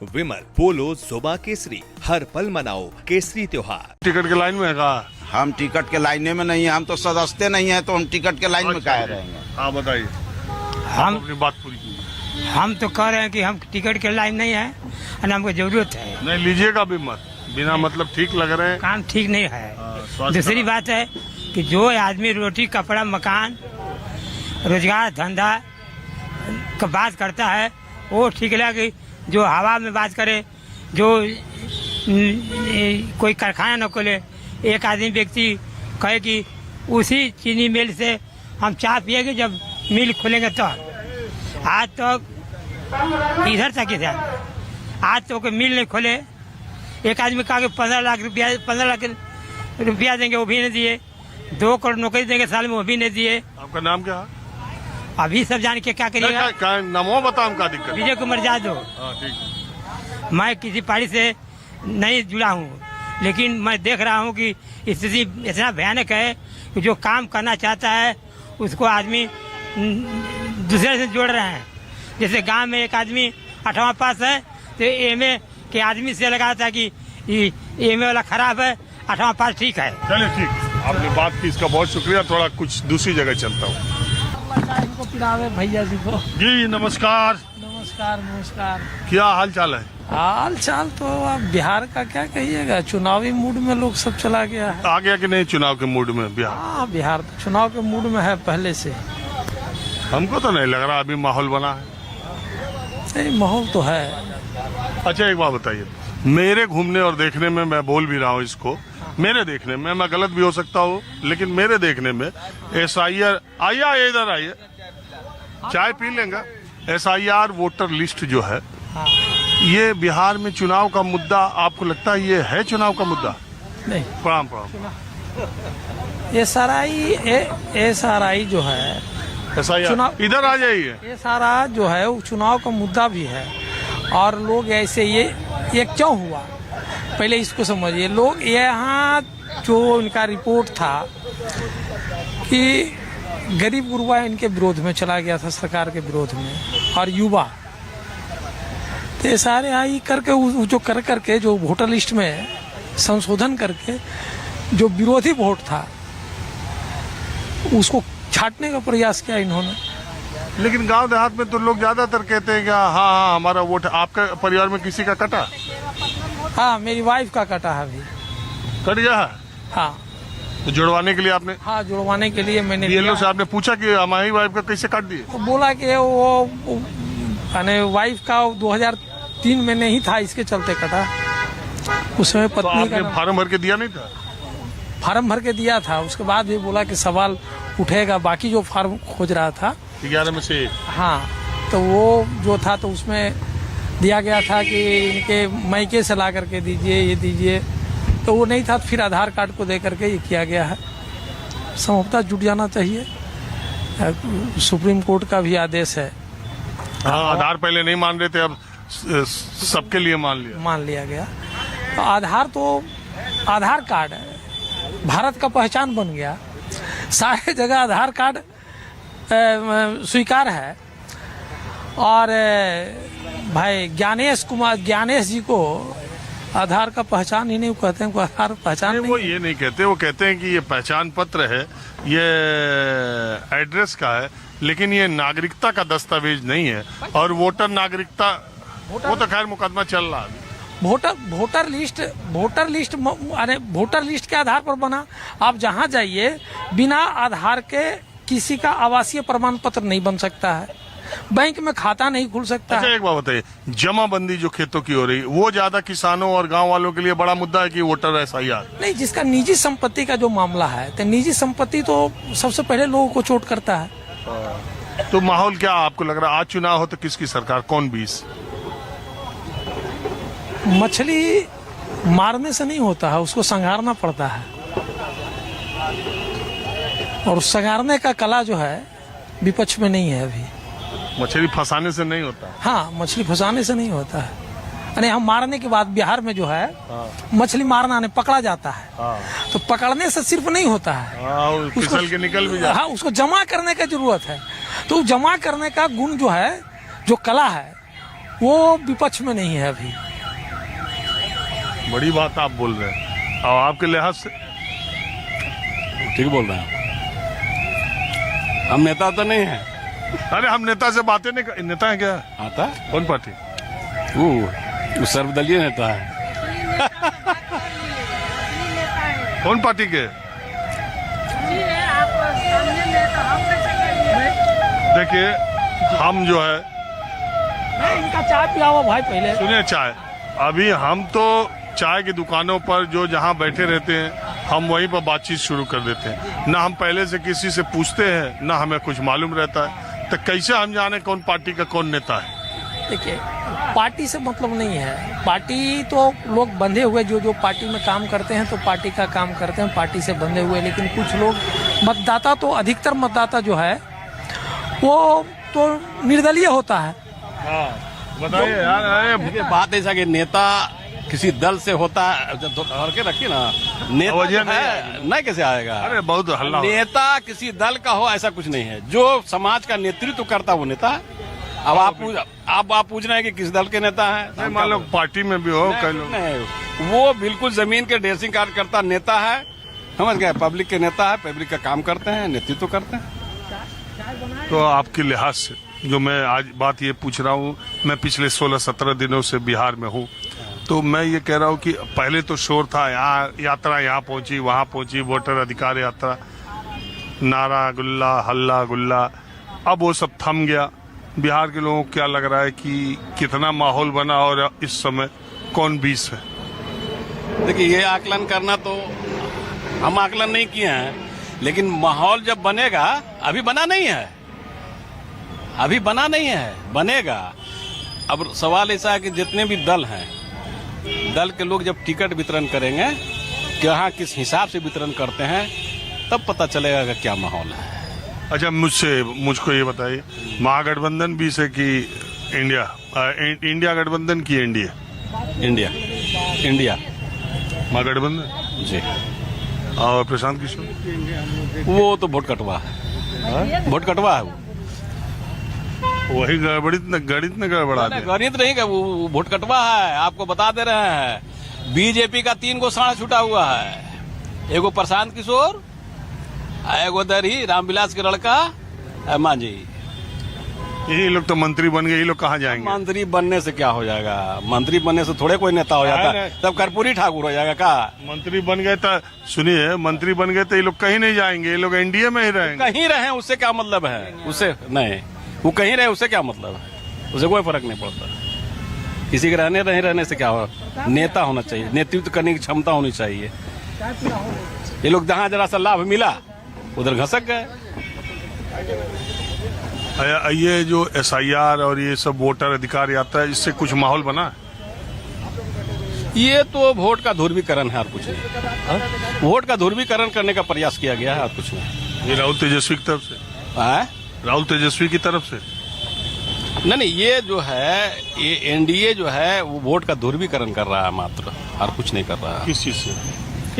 विमल, पोलो, जोबा केसरी, हर पल मनाओ केसरी त्योहार। टिकट के लाइन में कहा हम टिकट के लाइने में नहीं है, हम तो सदस्य नहीं है, तो हम टिकट के लाइन में काहे रहेंगे। हाँ बताइए, हम अपनी बात पूरी कीजिए। हम तो कह रहे हैं कि हम टिकट के लाइन नहीं है और हमको जरूरत है। नहीं लीजिएगा भी मत, बिना मतलब ठीक लग रहे हैं। काम ठीक नहीं है। स्वास्थ्य दूसरी बात है कि जो आदमी रोटी कपड़ा मकान रोजगार धंधा का बात करता है वो ठीक लगे। जो हवा में बात करे, जो कोई कारखाना न खोले, एक आदमी व्यक्ति कहे कि उसी चीनी मिल से हम चाय पिएंगे जब मिल खोलेंगे तो। आज तो इधर तक ही आज तो कोई मिल नहीं खोले। एक आदमी कहा कि 15 लाख रुपया देंगे, वो भी नहीं दिए। 2 करोड़ नौकरी देंगे साल में, वो भी नहीं दिए। आपका नाम क्या है? अभी सब जान के क्या करिएगा। नमो बताओ क्या दिक्कत? विजय कुमार यादव। ठीक। मैं किसी पार्टी से नहीं जुड़ा हूँ, लेकिन मैं देख रहा हूँ कि स्थिति इतना भयानक है कि जो काम करना चाहता है उसको आदमी दूसरे से जोड़ रहे हैं। जैसे गांव में एक आदमी 8वां पास है तो एमए के आदमी से लगा था कि एमए वाला खराब है, 8वां पास ठीक है। चलिए ठीक, आपने बात की, इसका बहुत शुक्रिया। थोड़ा कुछ दूसरी जगह चलता हूँ। इनको पिलावे भैया जी को। जी नमस्कार। नमस्कार नमस्कार। क्या हाल चाल है? हाल चाल तो अब बिहार का क्या कहिएगा, चुनावी मूड में लोग सब चला गया है। आ गया कि नहीं चुनाव के मूड में बिहार? हाँ, बिहार तो चुनाव के मूड में है पहले से। हमको तो नहीं लग रहा अभी माहौल बना है। नहीं, माहौल तो है। अच्छा एक बात बताइए, मेरे घूमने और देखने में, मैं बोल भी रहा हूँ इसको, मेरे देखने में, मैं गलत भी हो सकता हूँ, लेकिन मेरे देखने में SIR, आइए इधर आइए, चाय पी लेंगे। SIR वोटर लिस्ट जो है, ये बिहार में चुनाव का मुद्दा आपको लगता है ये है चुनाव का मुद्दा? नहीं, प्रणाम प्रणाम। SRI जो है, SIR चुनाव- इधर आ जाइए। SRI जो है वो चुनाव का मुद्दा भी है। और लोग ऐसे ये क्यों हुआ, पहले इसको समझिए। लोग यहाँ जो इनका रिपोर्ट था कि गरीब गुरबा इनके विरोध में चला गया था, सरकार के विरोध में, और युवा तो सारे आई करके जो कर करके जो वोटर लिस्ट में संशोधन करके जो विरोधी वोट था उसको छाटने का प्रयास किया इन्होंने। लेकिन गांव देहात में तो लोग ज्यादातर कहते हैं कि हाँ हमारा वोट। आपका परिवार में किसी का कटा? हाँ, मेरी वाइफ का कटा है अभी। कट गया है? हाँ, तो जुड़वाने के लिए आपने? हाँ, जुड़वाने के लिए मैंने BLO से आपने पूछा कि हमारी वाइफ का कैसे काट दिए? तो बोला कि वो यानी वाइफ का 2003 में नहीं था, इसके चलते कटा। उसमें तो पत्नी आपने का फार्म भर के दिया नहीं था? फार्म भर के दिया था। उसके बाद भी बोला कि सवाल उठेगा, बाकी जो फार्म खोज रहा था 11 में से। हाँ, तो वो जो था तो उसमें दिया गया था कि इनके मायके से ला करके दीजिए, ये दीजिए, तो वो नहीं था। तो फिर आधार कार्ड को दे करके ये किया गया है। संभवतः जुट जाना चाहिए, सुप्रीम कोर्ट का भी आदेश है। हाँ, आधार पहले नहीं मान रहे थे, अब सबके लिए मान लिया गया। तो आधार कार्ड भारत का पहचान बन गया। सारे जगह आधार कार्ड स्वीकार है। और भाई ज्ञानेश जी को आधार का पहचान ही नहीं कहते हैं, आधार पहचान नहीं। वो ये नहीं कहते, वो कहते हैं कि ये पहचान पत्र है, ये एड्रेस का है, लेकिन ये नागरिकता का दस्तावेज नहीं है। और वोटर नागरिकता, वो तो खैर मुकदमा चल रहा है। वोटर लिस्ट के आधार पर बना। आप जहां जाइए, बिना आधार के किसी का आवासीय प्रमाण पत्र नहीं बन सकता है, बैंक में खाता नहीं खुल सकता। अच्छा एक बात बताइए, जमाबंदी जो खेतों की हो रही, वो ज्यादा किसानों और गांव वालों के लिए बड़ा मुद्दा है कि वोटर SIR? नहीं, जिसका निजी संपत्ति का जो मामला है, तो निजी संपत्ति तो सबसे पहले लोगों को चोट करता है। तो माहौल क्या आपको लग रहा है, आज चुनाव हो तो किसकी सरकार, कौन 20? मछली मारने से नहीं होता है, उसको संगारना पड़ता है। और संगारने का कला जो है विपक्ष में नहीं है अभी। मछली फंसाने से नहीं होता? हाँ, मछली फंसाने से नहीं होता है। यानी हम मारने के बाद बिहार में जो है मछली मारना नहीं, पकड़ा जाता है। तो पकड़ने से सिर्फ नहीं होता है, फिसल के निकल भी जाता है। हाँ, उसको जमा करने की जरूरत है। तो जमा करने का गुण जो है, जो कला है, वो विपक्ष में नहीं है अभी। बड़ी बात आप बोल रहे हैं, और आपके लिहाज से ठीक बोल रहे हैं। हम नेता तो नहीं है। अरे हम नेता से बातें नहीं कर, नेता है क्या? आता कौन पार्टी? वो सर्वदलीय नेता है। कौन पार्टी के? देखिए हम जो है, इनका चाय पिलाओ भाई पहले। सुनिए, चाय अभी हम तो चाय की दुकानों पर जो जहाँ बैठे रहते हैं हम वहीं पर बातचीत शुरू कर देते हैं। ना हम पहले से किसी से पूछते हैं, ना हमें कुछ मालूम रहता है, तो कैसे हम जाने कौन पार्टी का कौन नेता है? देखिए, पार्टी से मतलब नहीं है। पार्टी तो लोग बंधे हुए, जो पार्टी में काम करते हैं तो पार्टी का काम करते हैं, पार्टी से बंधे हुए। लेकिन कुछ लोग मतदाता, तो अधिकतर मतदाता जो है वो तो निर्दलीय होता है। बताइए यार। अरे देखिए, बात ऐसा कि नेता किसी दल से होता है, धर के रखिए ना, नेता वजह जो है नहीं कैसे आएगा? अरे बहुत हल्ला हो रहा है। नेता किसी दल का हो ऐसा कुछ नहीं है। जो समाज का नेतृत्व करता वो नेता है। अब आप पूछ रहे हैं कि किस दल के नेता है? नहीं, मान लो पार्टी में भी हो कई लोग। नहीं, वो बिल्कुल जमीन के ड्रेसिंग कार्यकर्ता नेता है, समझ गए? पब्लिक के नेता है, पब्लिक का काम करते हैं, नेतृत्व करते हैं। तो आपके लिहाज से जो मैं आज बात ये पूछ रहा हूँ, मैं पिछले 16-17 दिनों से बिहार में हूँ, तो मैं ये कह रहा हूँ कि पहले तो शोर था, यहाँ यात्रा यहाँ पहुँची, वहाँ पहुँची, वोटर अधिकार यात्रा, नारा गुल्ला, हल्ला गुल्ला, अब वो सब थम गया। बिहार के लोगों को क्या लग रहा है कि कितना माहौल बना और इस समय कौन 20 है? देखिए, ये आकलन करना तो हम आकलन नहीं किए हैं, लेकिन माहौल जब बनेगा, अभी बना नहीं है, अभी बना नहीं है, बनेगा। अब सवाल ऐसा है कि जितने भी दल हैं, दल के लोग जब टिकट वितरण करेंगे, कहाँ किस हिसाब से वितरण करते हैं, तब पता चलेगा कि क्या माहौल है। अच्छा, मुझको ये बताइए, महागठबंधन 20 है कि इंडिया गठबंधन की एनडीए? इंडिया महागठबंधन जी। और प्रशांत किशोर वो तो वोट कटवा है, वोट कटवा है। वही गणित न गड़बड़ा दे। गणित नहीं का, वो वोट कटवा है। आपको बता दे रहे हैं, बीजेपी का 3 गो साढ़ा छूटा हुआ है। एगो प्रशांत किशोर, एगो दरही रामविलास के लड़का मांझी। यही लोग तो मंत्री बन गए, ये लोग कहाँ जाएंगे? मंत्री बनने से क्या हो जाएगा? मंत्री बनने से थोड़े कोई नेता हो जाता है, तब कर्पूरी ठाकुर हो जाएगा का? मंत्री बन गए तो सुनिए, मंत्री बन गए तो ये लोग कहीं नहीं जाएंगे, ये लोग एनडीए में ही रहेंगे। कहीं रहे उससे क्या मतलब है? उससे नहीं, वो कहीं रहे उससे क्या मतलब है? उसे कोई फर्क नहीं पड़ता। किसी के रहने से क्या हो? नेता होना चाहिए, नेतृत्व करने की क्षमता होनी चाहिए। ये लोग जहाँ जरा सा लाभ मिला उधर घसक गए। ये जो SIR और ये सब वोटर अधिकार यात्रा है, इससे कुछ माहौल बना है? ये तो वोट का ध्रुवीकरण है और कुछ नहीं। वोट का ध्रुवीकरण करने का प्रयास किया गया है और कुछ नहीं। ये राहुल तेजस्वी की तरफ से? राहुल तेजस्वी की तरफ से? नहीं, ये जो है, ये एनडीए जो है वो वोट का ध्रुवीकरण कर रहा है मात्र, और कुछ नहीं कर रहा है। किस चीज से?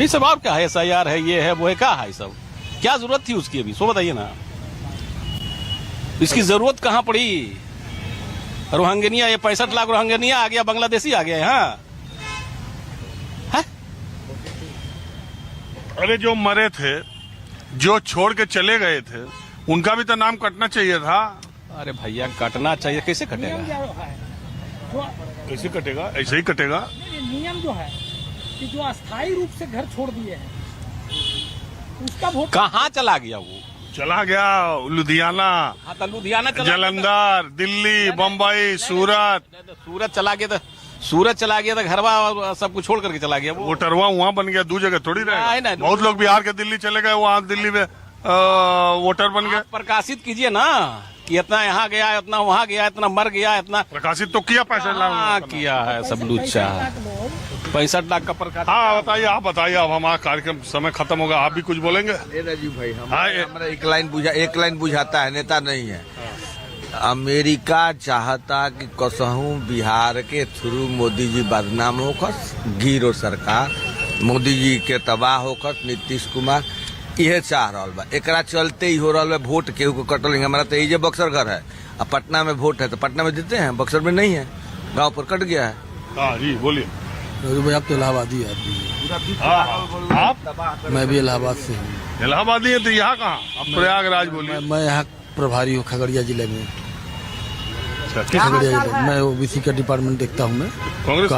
ये सब और क्या है? SIR है, ये है, वो है, क्या है? ये सब क्या जरूरत थी उसकी? अभी सो बताइए ना, इसकी जरूरत कहाँ पड़ी? रोहिंग्या, ये 65 लाख रोहिंग्या आ गया, बांग्लादेशी आ गया यहाँ। अरे जो मरे थे, जो छोड़ के चले गए थे, उनका भी तो नाम कटना चाहिए था। अरे भैया, कटना चाहिए, कैसे कटेगा? कैसे कटेगा? ऐसे ही कटेगा। नियम जो है कि जो अस्थायी रूप से घर छोड़ दिए हैं उसका वोट कहाँ चला गया? वो चला गया लुधियाना, लुधियाना, जालंधर, दिल्ली, बम्बई, सूरत चला गया था। सूरत चला गया था, घरवा सब कुछ छोड़ करके चला गया। वो वोटरवा वहाँ बन गया, 2 जगह थोड़ी रहे। बहुत लोग बिहार के दिल्ली चले गए, वहाँ दिल्ली में वोटर बन गए। प्रकाशित कीजिए ना कि इतना यहाँ गया, इतना वहाँ गया, इतना मर गया, इतना प्रकाशित तो किया। 65 लाख किया है, सब लुच्चा है। 65 लाख का प्रकाशित। हाँ बताइए, आप बताइए। अब हमारा कार्यक्रम समय खत्म होगा, आप भी कुछ बोलेंगे? राजीव भाई, हमारा एक लाइन बुझाता है, नेता नहीं है। अमेरिका चाहता कि कसहू बिहार के थ्रू मोदी जी बदनाम होकस, गिरो सरकार, मोदी जी के तबाह होकस, नीतीश कुमार यह चाह रहा बा। एकरा चलते ही हो रहा है वोट केहू को कटल। हमारा तो ये बक्सर घर है, अब पटना में वोट है तो पटना में देते हैं, बक्सर में नहीं है। गांव पर कट गया है। हाँ जी बोलिए। भाई आप तो इलाहाबादी आदमी आप मैं भी इलाहाबाद से हूँ। इलाहाबादी है तो यहाँ कहाँ? आप प्रयागराज बोलिए। मैं यहाँ प्रभारी हूँ खगड़िया जिले में। अच्छा, किस खगड़िया जिले मैं ओबीसी का डिपार्टमेंट देखता हूँ। मैं कांग्रेस?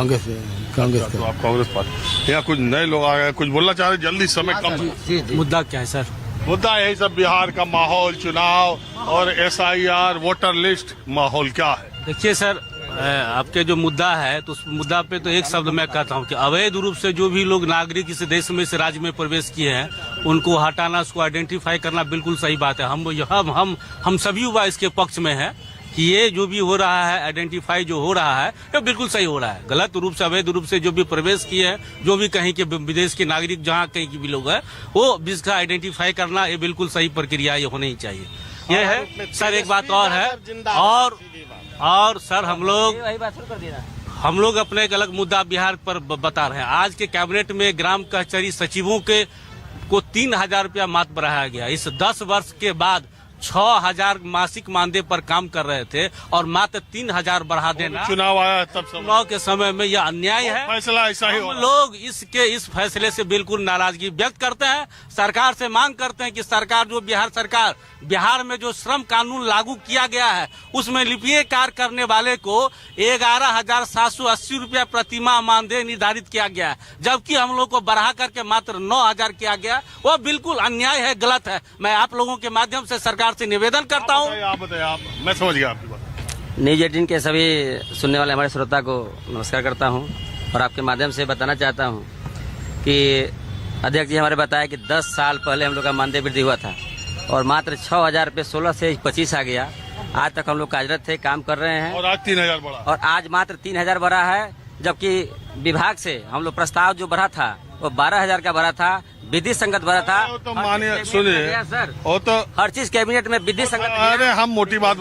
कांग्रेस तो का। आप कांग्रेस पार्टी। यहाँ कुछ नए लोग आ गए, कुछ बोलना चाह रहे, जल्दी समय कम। मुद्दा क्या है सर? मुद्दा यही सब बिहार का माहौल, चुनाव और SIR, वोटर लिस्ट, माहौल क्या है? देखिए सर, आपके जो मुद्दा है तो उस मुद्दा पे तो एक शब्द मैं कहता हूँ कि अवैध रूप से जो भी लोग नागरिक इस देश में, इस राज्य में प्रवेश किए हैं उनको हटाना, उसको आइडेंटिफाई करना बिल्कुल सही बात है। हम सभी युवा इसके पक्ष में है कि ये जो भी हो रहा है, आइडेंटिफाई जो हो रहा है ये बिल्कुल सही हो रहा है। गलत रूप से, अवैध रूप से जो भी प्रवेश किए हैं, जो भी कहीं के विदेश के नागरिक जहाँ कहीं के भी लोग हैं, वो इसका आइडेंटिफाई करना ये बिल्कुल सही प्रक्रिया ये होनी ही चाहिए। ये है सर। एक बात और है, और सर हम लोग अपने एक अलग मुद्दा बिहार पर बता रहे हैं। आज के कैबिनेट में ग्राम कचहरी सचिवों को 3,000 रुपया मात्र बढ़ाया गया। इस 10 वर्ष के बाद 6,000 मासिक मानदेय पर काम कर रहे थे और मात्र 3,000 बढ़ा देना, चुनाव आया है तब चुनाव के समय में यह अन्याय है। फैसला ऐसा ही हम होगा। लोग इस फैसले से बिल्कुल नाराजगी व्यक्त करते हैं। सरकार से मांग करते हैं कि सरकार जो बिहार में जो श्रम कानून लागू किया गया है उसमें लिपिक कार्य करने वाले को 11,780 रुपया प्रतिमाह मानदेय निर्धारित किया गया है, जबकि हम लोग को बढ़ा करके मात्र 9,000 किया गया। वह बिल्कुल अन्याय है, गलत है। मैं आप लोगों के माध्यम से सरकार से निवेदन करता हूँ। आप बताइए, आप मैं समझ गया आपकी बात। न्यूज 18 के सभी सुनने वाले हमारे श्रोता को नमस्कार करता हूं और आपके माध्यम से बताना चाहता हूं कि अध्यक्ष जी हमारे बताया कि 10 साल पहले हम लोग का मानदेय वृद्धि हुआ था और मात्र 6,000 रुपये 16 से 25 आ गया। आज तक हम लोग कार्यरत थे, काम कर रहे हैं और आज 3,000 बढ़ा, और आज मात्र 3,000 बढ़ा है, जबकि विभाग से हम लोग प्रस्ताव जो बढ़ा था वो 12,000 का बढ़ा था, विधि संगत बढ़ा था। तो मानिए, सुनिए, सर, वो तो हर चीज कैबिनेट में विधि संगत। अरे हम मोटी बात